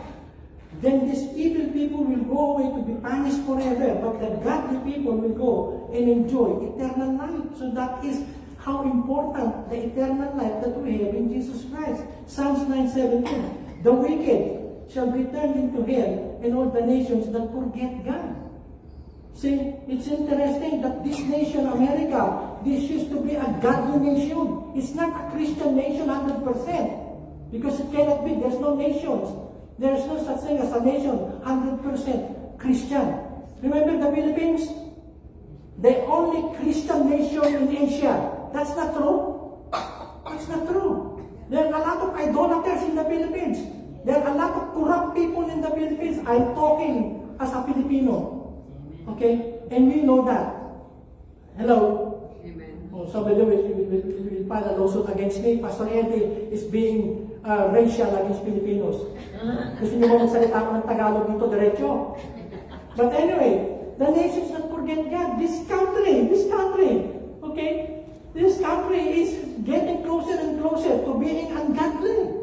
[SPEAKER 2] then these evil people will go away to be punished forever, but the godly people will go and enjoy eternal life. So that is how important the eternal life that we have in Jesus Christ. Psalms 9:17. The wicked shall be turned into hell, and all the nations that forget God. See, it's interesting that this nation, America, this used to be a godly nation. It's not a Christian nation 100%. Because it cannot be. There's no nations. There's no such thing as a nation 100% Christian. Remember the Philippines? The only Christian nation in Asia. That's not true. That's not true. There are a lot of idolaters in the Philippines. There are a lot of corrupt people in the Philippines. I'm talking as a Filipino. Okay? And we know that. Hello?
[SPEAKER 4] Amen.
[SPEAKER 2] Oh, somebody will file a lawsuit against me. Pastor Eddie is being racial against Filipinos. Gusto niyo ba magsalita ko ng Tagalog dito diretso? But anyway, the nations that forget God, this country, okay? This country is getting closer and closer to being ungodly.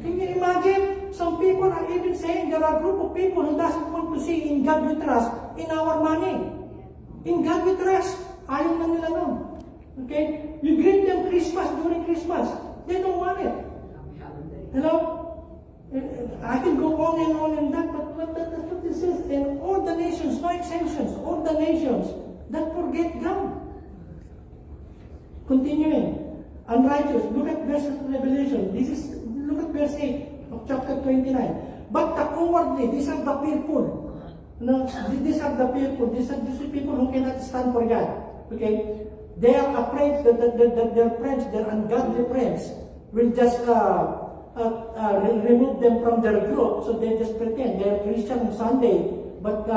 [SPEAKER 2] Can you imagine? Some people are even saying there are a group of people who doesn't want to see in God we trust in our money. In God we trust. Ayaw na nila nun. Okay? You greet them Christmas during Christmas. They don't want it. Hello? I can go on and that, but that's what this is. And all the nations, no exemptions, all the nations that forget God. Continuing. Unrighteous. Look at verse of Revelation. Look at verse 8 of chapter 29. But the cowardly, these are the people. No, these are the people. These are people who cannot stand for God. Okay? They are afraid that their friends, their ungodly friends, will just remove them from their group. So they just pretend they are Christian on Sunday, but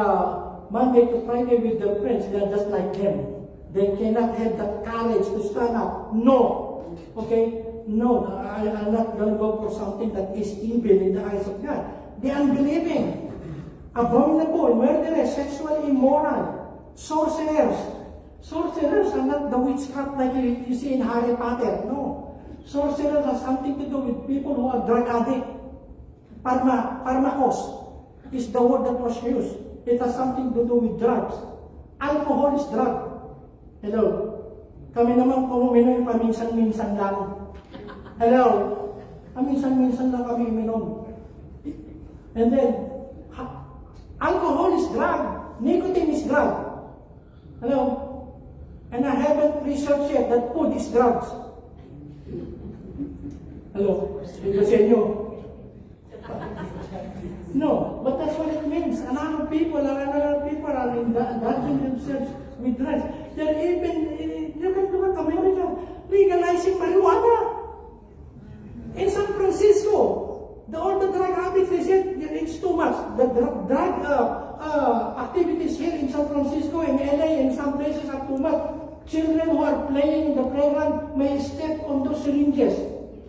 [SPEAKER 2] Monday to Friday with their friends, they are just like them. They cannot have the courage to stand up. No. Okay? No, I'm not going to go for something that is evil in the eyes of God. The unbelieving, abominable, murderers, sexually immoral, sorcerers. Sorcerers are not the witchcraft like you see in Harry Potter. No. Sorcerers have something to do with people who are drug addict. Pharmakos is the word that was used. It has something to do with drugs. Alcohol is drug. Hello? Kami naman uminom paminsan-minsan lang. Hello? Paminsan-minsan lang kami uminom. And then, alcohol is drug. Nicotine is drug. Hello? And I haven't researched yet that food is drugs. Hello? Ito sa inyo. No, but that's what it means. A lot of people are indulging themselves with drugs. They're even, look at America, legalizing marijuana. In San Francisco, all the drug addicts, they said it's too much. The drug activities here in San Francisco, in LA, and some places are too much. Children who are playing in the playground may step on those syringes,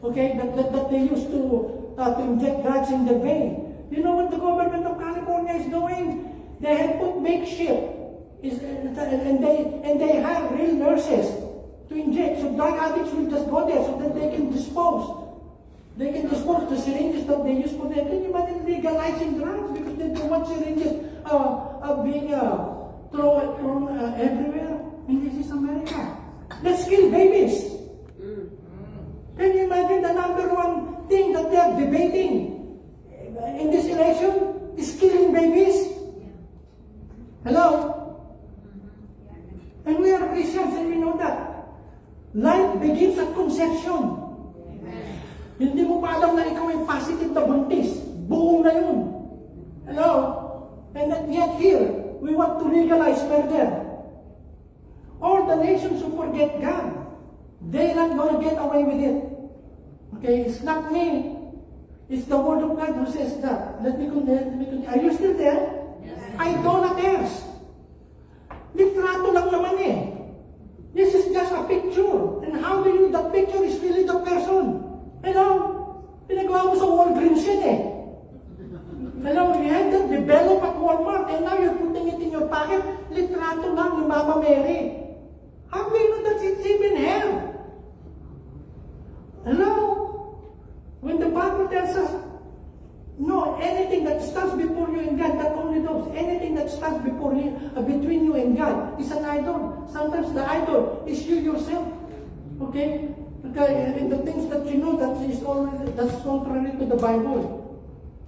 [SPEAKER 2] okay, that they used to inject drugs in the vein. You know what the government of California is doing? They have put makeshift, and they have real nurses to inject. So drug addicts will just go there so that they can dispose. They can dispose the syringes that they use for them. Can you imagine legalizing drugs because they don't want syringes being thrown everywhere? And this is America. Let's kill babies. Can you imagine the number one thing that they are debating in this election is killing babies? Hello? And we are Christians and we know that. Life begins at conception. Hindi mo pa alam na ikaw ay positive na buntis. Buong na yun. Hello? And yet here, we want to legalize murder. All the nations who forget God, they're not going to get away with it. Okay? It's not me. It's the Word of God who says that. Let me continue. Are you still there? Yes. Idolaters. Litrato lang naman eh. This is just a picture. And how do you know that picture is really the person? Hello? Pinagawa mo sa Walgreens yan eh. Hello? You had that developed at Walmart and now you're putting it in your pocket. Litrato lang ni Mama Mary. How do you know that it's even here? Hello? When the Bible tells us, no, anything that stands before you and God, not only those, anything that stands before you, between you and God, is an idol. Sometimes the idol is you yourself. Okay? And the things that you know that's contrary to the Bible.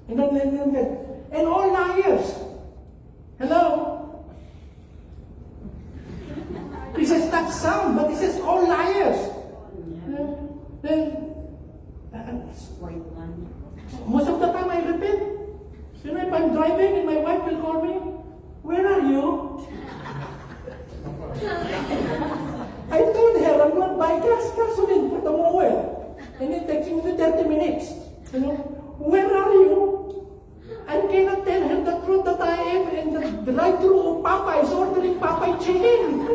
[SPEAKER 2] And all liars. Hello? He says not some, but he says all liars. Most of the time I repent. You know, if I'm driving and my wife will call me, where are you? I told her I'm not buying gasoline for the mower. And it takes me 30 minutes. You know, where are you? I cannot tell her the truth that I am in the drive-thru of Popeye is ordering Popeye chicken.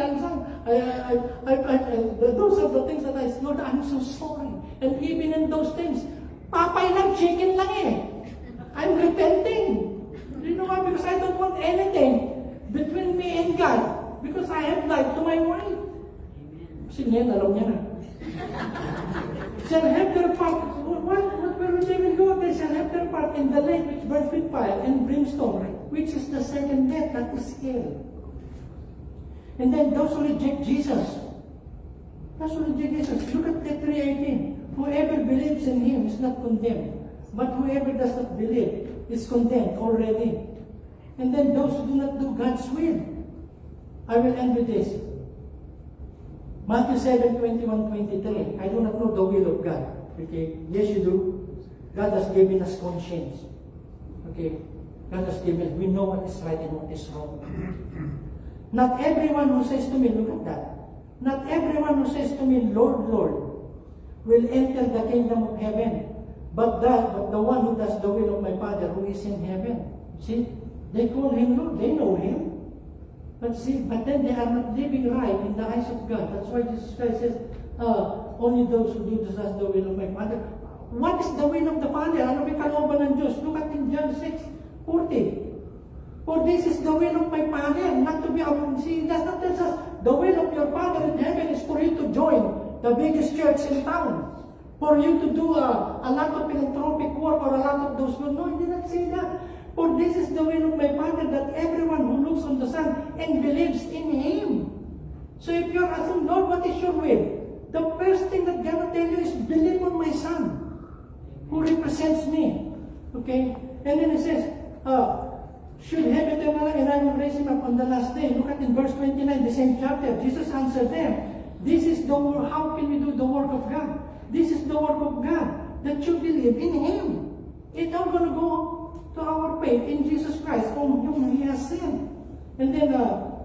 [SPEAKER 2] times those are the things that I said, Lord, I'm so sorry. And even in those things, papay lang, chicken lang eh. I'm repenting. You know why? Because I don't want anything between me and God. Because I have lied to my wife. Kasi ngayon, alam niya na. Shall have their part. What will they will go? They shall have their part in the lake which burns with fire and brimstone, which is the second death, that is hell. And then those who reject Jesus. Those who reject Jesus. Look at that 3:18. Whoever believes in him is not condemned. But whoever does not believe is condemned already. And then those who do not do God's will. I will end with this. Matthew 7:21-23. I do not know the will of God. Okay? Yes, you do. God has given us conscience. Okay? God has given us. We know what is right and what is wrong. Not everyone who says to me, look at that. Not everyone who says to me, Lord, Lord, will enter the kingdom of heaven. But the one who does the will of my Father who is in heaven. See? They call him Lord. They know him. But then they are not living right in the eyes of God. That's why Jesus Christ says, only those who do the will of my Father. What is the will of the Father? Ano may kalooban ng Diyos? Look at in John 6:40. For this is the will of my Father, not to be see, that's not tells us the will of your Father in heaven is for you to join the biggest church in town. For you to do a lot of philanthropic work or a lot of those good. No, he did not say that. For this is the will of my Father, that everyone who looks on the Son and believes in Him. So if you're asking, Lord, what is your will? The first thing that God will tell you is, believe on my Son, who represents me. Okay? And then it says, should have eternal life, and I will raise him up on the last day. Look at in verse 29, the same chapter. Jesus answered them, this is the work. How can we do the work of God? This is the work of God, that you believe in Him. It's all going to go to our faith in Jesus Christ, whom He has sent. And then,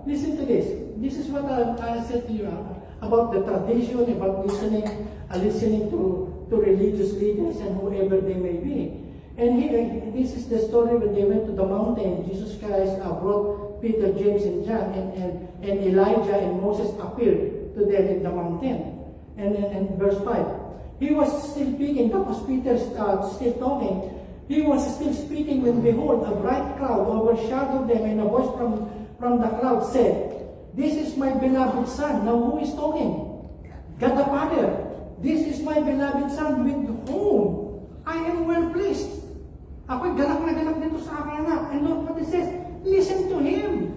[SPEAKER 2] listen to this. This is what I said to you about the tradition, about listening to religious leaders and whoever they may be. And here, this is the story when they went to the mountain. Jesus Christ brought Peter, James, and John, and Elijah and Moses appeared to them in the mountain. And then in verse 5, he was still speaking. That was Peter still talking. He was still speaking when, behold, a bright cloud overshadowed them, and a voice from the cloud said, this is my beloved Son. Now who is talking? God the Father. This is my beloved Son with whom I am well pleased. Ako'y galak na galak dito sa aking anak. And look what it says, listen to Him.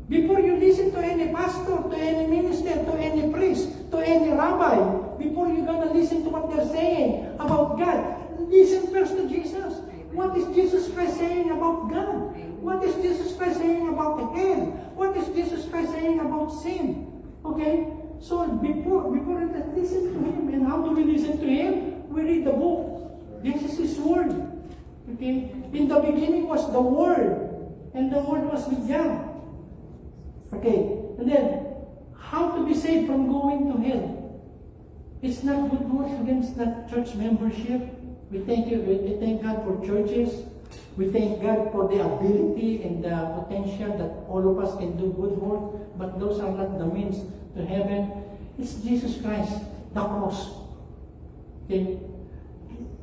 [SPEAKER 2] Before you listen to any pastor, to any minister, to any priest, to any rabbi, before you're gonna listen to what they're saying about God, listen first to Jesus. What is Jesus Christ saying about God? What is Jesus Christ saying about hell? What is Jesus Christ saying about sin? Okay? So before that, listen to Him. And how do we listen to Him? We read the book. This is His Word. Okay? In the beginning was the Word, and the Word was with God. Okay? And then, how to be saved from going to hell? It's not good works, again, it's not church membership. We thank God for churches. We thank God for the ability and the potential that all of us can do good work, but those are not the means to heaven. It's Jesus Christ, the cross. Okay?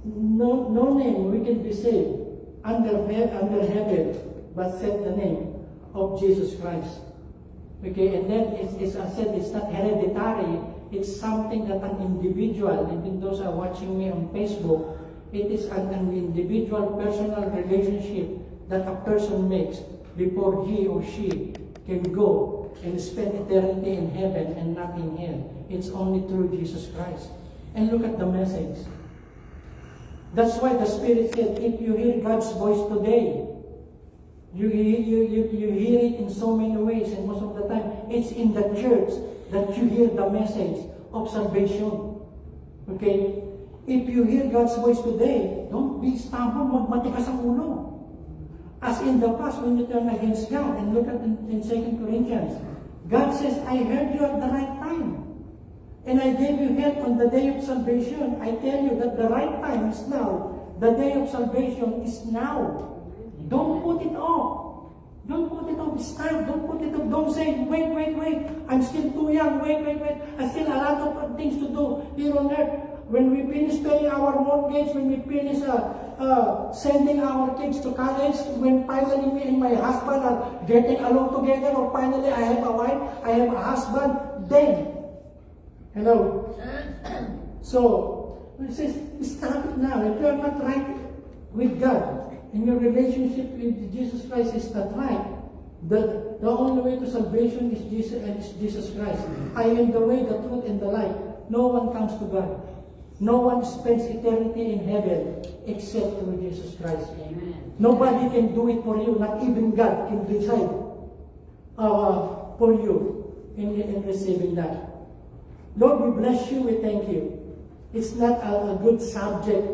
[SPEAKER 2] No name we can be saved under heaven, but set the name of Jesus Christ. Okay, and then it's I said, it's not hereditary. It's something that an individual, even those are watching me on Facebook, it is an individual personal relationship that a person makes before he or she can go and spend eternity in heaven and not in hell. It's only through Jesus Christ. And look at the message. That's why the Spirit said, if you hear God's voice today, you hear it in so many ways, and most of the time, it's in the church that you hear the message of salvation. Okay? If you hear God's voice today, don't be stubborn, magmatikas ang ulo. As in the past, when you turn against God, and look at in 2 Corinthians, God says, I heard you at the right time. And I gave you help on the day of salvation. I tell you that the right time is now. The day of salvation is now. Don't put it off. Don't put it off, start. Don't put it off. Don't say, wait. I'm still too young. Wait. I still a lot of things to do here on earth. When we finish paying our mortgage, when we finish sending our kids to college, when finally me and my husband are getting along together, or finally I have a wife, I have a husband, then, so, it says, start it now. If you are not right with God, and your relationship with Jesus Christ is not right, the only way to salvation is Jesus Christ. I am the way, the truth, and the life. No one comes to God. No one spends eternity in heaven except through Jesus Christ.
[SPEAKER 4] Amen.
[SPEAKER 2] Nobody can do it for you. Not even God can decide for you in receiving that. Lord, we bless you. We thank you. It's not a good subject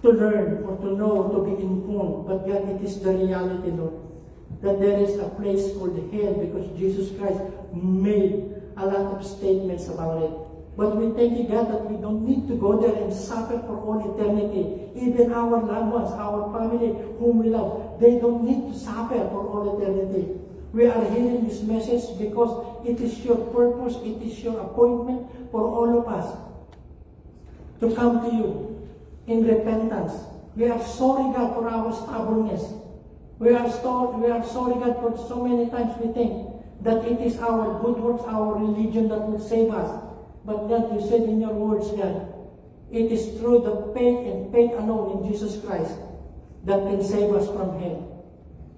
[SPEAKER 2] to learn or to know, to be informed. But God, it is the reality, Lord, that there is a place called hell because Jesus Christ made a lot of statements about it. But we thank you, God, that we don't need to go there and suffer for all eternity. Even our loved ones, our family, whom we love, they don't need to suffer for all eternity. We are hearing this message because it is your purpose, it is your appointment for all of us to come to you in repentance. We are sorry, God, for our stubbornness. We are sorry, God, for so many times we think that it is our good works, our religion that will save us. But God, you said in your words, God, it is through the faith and faith alone in Jesus Christ that can save us from hell.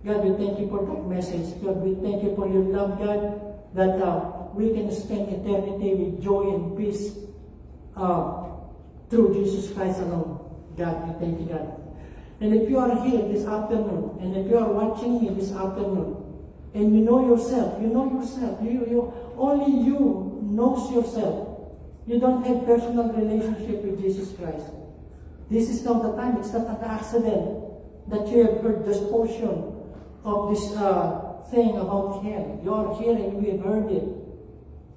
[SPEAKER 2] God, we thank you for that message. God, we thank you for your love, God, that we can spend eternity with joy and peace through Jesus Christ alone. God, we thank you, God. And if you are here this afternoon, and if you are watching me this afternoon, and you know yourself, only you knows yourself. You don't have personal relationship with Jesus Christ. This is not the time. It's not an accident that you have heard this portion of this thing about him. You are here and we have heard it.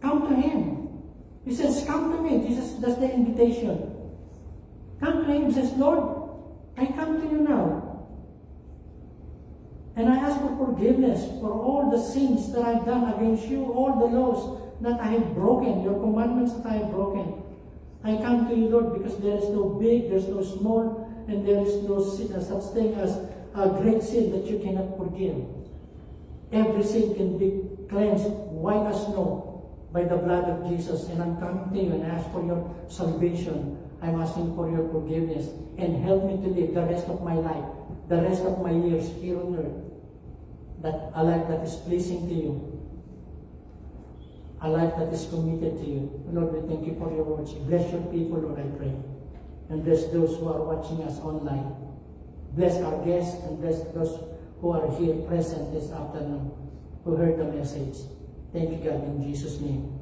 [SPEAKER 2] Come to him. He says, come to me. That's the invitation. Come to him. He says, Lord, I come to you now. And I ask for forgiveness for all the sins that I've done against you, all the laws that I have broken, your commandments that I have broken. I come to you, Lord, because there is no big, there is no small, and there is no such thing as a great sin that you cannot forgive. Every sin can be cleansed white as snow by the blood of Jesus. And I'm coming to you and ask for your salvation. I'm asking for your forgiveness and help me to live the rest of my life, the rest of my years here on earth, that a life that is pleasing to you. A life that is committed to you. Lord, we thank you for your words. Bless your people, Lord, I pray. And bless those who are watching us online. Bless our guests and bless those who are here present this afternoon, who heard the message. Thank you, God, in Jesus' name.